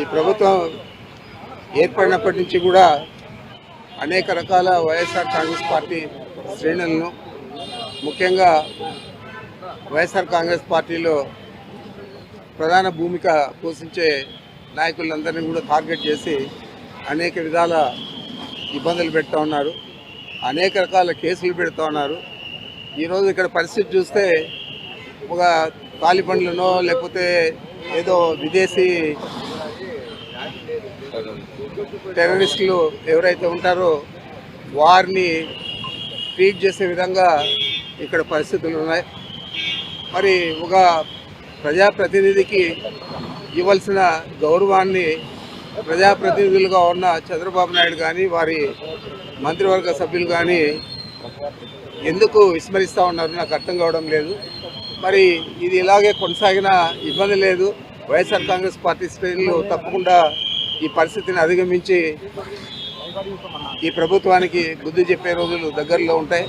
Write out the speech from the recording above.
ఈ ప్రభుత్వం ఏర్పడినప్పటి నుంచి కూడా అనేక రకాల వైఎస్ఆర్ కాంగ్రెస్ పార్టీ శ్రేణులను, ముఖ్యంగా వైఎస్ఆర్ కాంగ్రెస్ పార్టీలో ప్రధాన భూమిక పోషించే నాయకులందరినీ కూడా టార్గెట్ చేసి అనేక విధాల ఇబ్బందులు పెడతా ఉన్నారు, అనేక రకాల కేసులు పెడతా ఉన్నారు. ఈరోజు ఇక్కడ పరిస్థితి చూస్తే ఒక తాలిబన్లనో లేకపోతే ఏదో విదేశీ టెర్రరిస్టులు ఎవరైతే ఉంటారో వారిని ట్రీట్ చేసే విధంగా ఇక్కడ పరిస్థితులు ఉన్నాయి. మరి ఒక ప్రజాప్రతినిధికి ఇవ్వాల్సిన గౌరవాన్ని ప్రజాప్రతినిధులుగా ఉన్న చంద్రబాబు నాయుడు కానీ వారి మంత్రివర్గ సభ్యులు కానీ ఎందుకు విస్మరిస్తూ ఉన్నారు నాకు అర్థం కావడం లేదు. మరి ఇది ఇలాగే కొనసాగిన ఇబ్బంది లేదు. వైఎస్ఆర్ కాంగ్రెస్ పార్టీ శ్రేణులు తప్పకుండా ఈ పరిస్థితిని అధిగమించి ఈ ప్రభుత్వానికి బుద్ధి చెప్పే రోజులు దగ్గరలో ఉంటాయి.